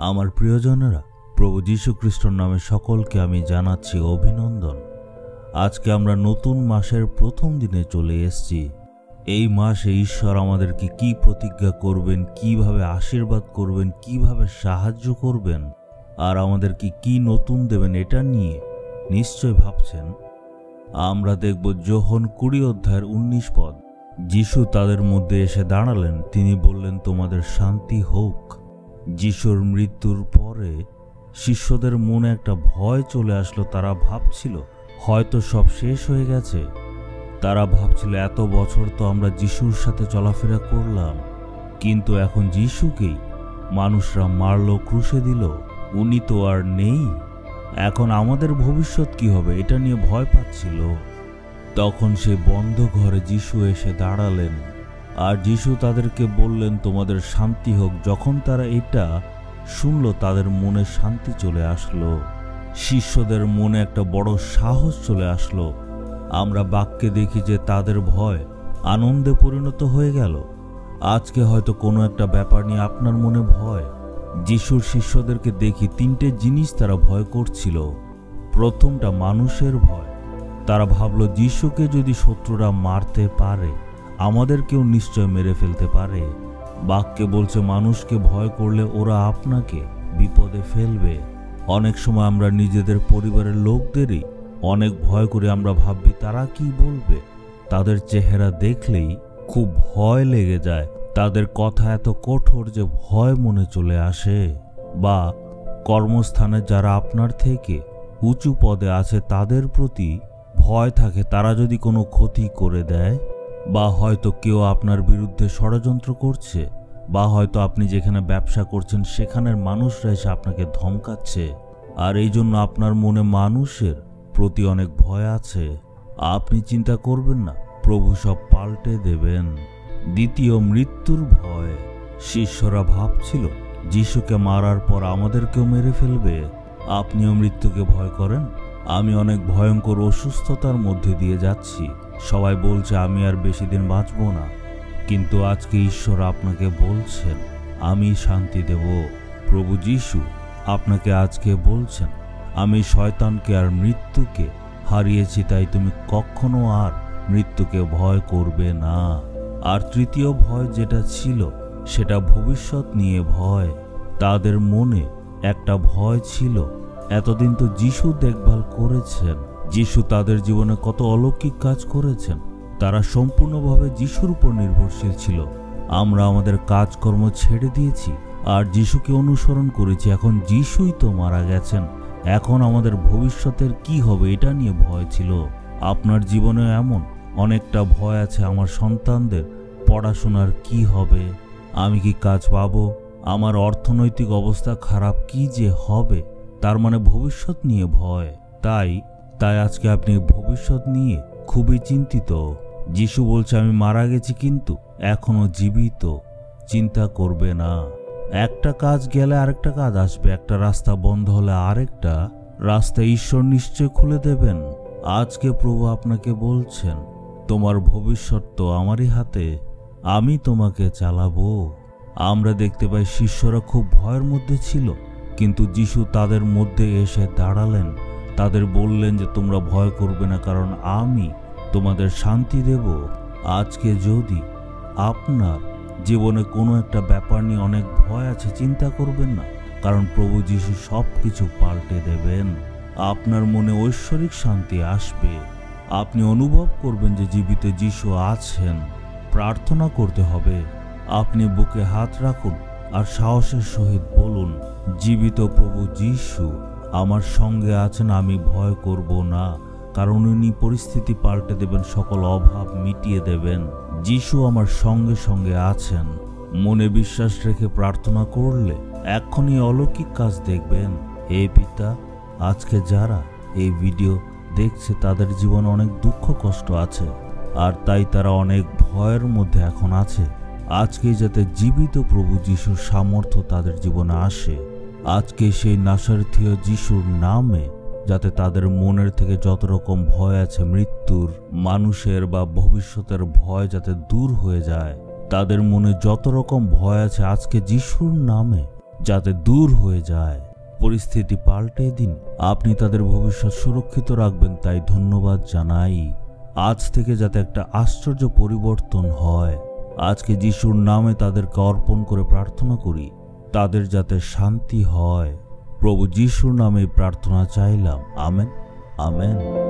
আমার প্রিয়জনেরা, প্রভু যীশু খ্রিস্টর নামে সকলকে আমি জানাচ্ছি অভিনন্দন। আজকে আমরা নতুন মাসের প্রথম দিনে চলে এসেছি। এই মাসে ঈশ্বর আমাদেরকে কি প্রতিজ্ঞা করবেন, কিভাবে আশীর্বাদ করবেন, কিভাবে সাহায্য করবেন, আর আমাদেরকে কি নতুন দেবেন, এটা নিয়ে নিশ্চয় ভাবছেন। আমরা দেখব যোহন 20 অধ্যায়ের 19 পদ। যিশু তাদের মধ্যে এসে দাঁড়ালেন, তিনি বললেন, তোমাদের শান্তি হোক। যিশুর মৃত্যুর পরে শিষ্যদের মনে একটা ভয় চলে আসলো। তারা ভাবছিল হয়তো সব শেষ হয়ে গেছে। তারা ভাবছিল এত বছর তো আমরা যিশুর সাথে চলাফেরা করলাম, কিন্তু এখন যিশুকেই মানুষরা মারলো, ক্রুশে দিল, উনি তো আর নেই। এখন আমাদের ভবিষ্যৎ কি হবে, এটা নিয়ে ভয় পাচ্ছিল। তখন সে বন্ধ ঘরে যিশু এসে দাঁড়ালেন, আর যিশু তাদেরকে বললেন, তোমাদের শান্তি হোক। যখন তারা এটা শুনল, তাদের মনে শান্তি চলে আসলো। শিষ্যদের মনে একটা বড় সাহস চলে আসলো। আমরা বাক্যে দেখি যে তাদের ভয় আনন্দে পরিণত হয়ে গেল। আজকে হয়তো কোনো একটা ব্যাপার নিয়ে আপনার মনে ভয়। যিশুর শিষ্যদেরকে দেখি 3টে জিনিস তারা ভয় করছিল। প্রথমটা মানুষের ভয়। তারা ভাবল যিশুকে যদি শত্রুরা মারতে পারে, আমাদেরকেও নিশ্চয় মেরে ফেলতে পারে। বাক্যে বলছে মানুষকে ভয় করলে ওরা আপনাকে বিপদে ফেলবে। অনেক সময় আমরা নিজেদের পরিবারের লোকদেরই অনেক ভয় করে। আমরা ভাবি তারা কি বলবে। তাদের চেহারা দেখলেই খুব ভয় লেগে যায়। তাদের কথা এত কঠোর যে ভয় মনে চলে আসে। বা কর্মস্থানে যারা আপনার থেকে উঁচু পদে আছে, তাদের প্রতি ভয় থাকে, তারা যদি কোনো ক্ষতি করে দেয়, বা হয়তো কেউ আপনার বিরুদ্ধে ষড়যন্ত্র করছে, বা হয়তো আপনি যেখানে ব্যবসা করছেন সেখানের মানুষরা এসে আপনাকে ধমকাচ্ছে, আর এই জন্য আপনার মনে মানুষের প্রতি অনেক ভয় আছে। আপনি চিন্তা করবেন না, প্রভু সব পাল্টে দেবেন। দ্বিতীয়, মৃত্যুর ভয়। শিষ্যরা ভাবছিল যিশুকে মারার পর আমাদেরকেও মেরে ফেলবে। আপনিও মৃত্যুকে ভয় করেন? আমি অনেক ভয়ঙ্কর অসুস্থতার মধ্যে দিয়ে যাচ্ছি। সবাই বলছে আমি আর বেশি দিন বাঁচব না, কিন্তু আজকে ঈশ্বর আপনাকে বলছেন আমি শান্তি দেব। প্রভু যিশু আপনাকে আজকে বলছেন, আমি শয়তানকে আর মৃত্যুকে হারিয়েছি, তাই তুমি কখনো আর মৃত্যুকে ভয় করবে না। আর তৃতীয় ভয় যেটা ছিল, সেটা ভবিষ্যৎ নিয়ে ভয়। তাদের মনে একটা ভয় ছিল। এতদিন তো যিশু দেখভাল করেছেন, যিশু তাদের জীবনে কত অলৌকিক কাজ করেছেন। তারা সম্পূর্ণভাবে যিশুর উপর নির্ভরশীল ছিল। আমরা আমাদের কাজকর্ম ছেড়ে দিয়েছি আর যিশুকে অনুসরণ করেছি। এখন যিশুই তো মারা গেছেন, এখন আমাদের ভবিষ্যতের কি হবে, এটা নিয়ে ভয় ছিল। আপনার জীবনে এমন অনেকটা ভয় আছে। আমার সন্তানদের পড়াশোনার কি হবে, আমি কি কাজ পাবো, আমার অর্থনৈতিক অবস্থা খারাপ, কি যে হবে, তার মানে ভবিষ্যৎ নিয়ে ভয়। তাই আজকে আপনি ভবিষ্যৎ নিয়ে খুবই চিন্তিত। যিশু বলছে আমি মারা গেছি কিন্তু এখনো জীবিত, চিন্তা করবে না। একটা কাজ গেলে আরেকটা কাজ আসবে, একটা রাস্তা বন্ধ হলে আরেকটা রাস্তা ঈশ্বর নিশ্চয় খুলে দেবেন। আজকে প্রভু আপনাকে বলছেন, তোমার ভবিষ্যৎ তো আমারই হাতে, আমি তোমাকে চালাবো। আমরা দেখতে পাই শিষ্যরা খুব ভয়ের মধ্যে ছিল, কিন্তু যিশু তাদের মধ্যে এসে দাঁড়ালেন। তাদের বললেন যে তোমরা ভয় করবে না, কারণ আমি তোমাদের শান্তি দেব। আজকে যদি আপনার জীবনে কোনো একটা ব্যাপার নিয়ে অনেক ভয় আছে, চিন্তা করবেন না, কারণ প্রভু যিশু সব কিছু পাল্টে দেবেন। আপনার মনে ঐশ্বরিক শান্তি আসবে। আপনি অনুভব করবেন যে জীবিত যিশু আছেন। প্রার্থনা করতে হবে। আপনি বুকে হাত রাখুন আর সাহসের সহিত বলুন, জীবিত প্রভু যিশু আমার সঙ্গে আছেন, আমি ভয় করব না, কারণ উনি পরিস্থিতি পাল্টে দেবেন, সকল অভাব মিটিয়ে দেবেন। যিশু আমার সঙ্গে সঙ্গে আছেন। মনে বিশ্বাস রেখে প্রার্থনা করলে এক্ষুনি অলৌকিক কাজ দেখবেন। হে পিতা, আজকে যারা এই ভিডিও দেখছে তাদের জীবনে অনেক দুঃখ কষ্ট আছে, আর তাই তারা অনেক ভয়ের মধ্যে এখন আছে। আজকে যাতে জীবিত প্রভু যিশুর সামর্থ্য তাদের জীবনে আসে। আজকে সেই নাসারথীয় যিশুর নামে যাতে তাদের মনের থেকে যত রকম ভয় আছে, মৃত্যুর, মানুষের বা ভবিষ্যতের ভয় যাতে দূর হয়ে যায়। তাদের মনে যত রকম ভয় আছে আজকে যিশুর নামে যাতে দূর হয়ে যায়। পরিস্থিতি পাল্টে দিন, আপনি তাদের ভবিষ্যৎ সুরক্ষিত রাখবেন, তাই ধন্যবাদ জানাই। আজ থেকে যাতে একটা আশ্চর্য পরিবর্তন হয়। আজকে যিশুর নামে তাদেরকে অর্পণ করে প্রার্থনা করি, তাদের যাতে শান্তি হয়। প্রভু যিশুর নামে প্রার্থনা চাইলাম, আমেন, আমেন।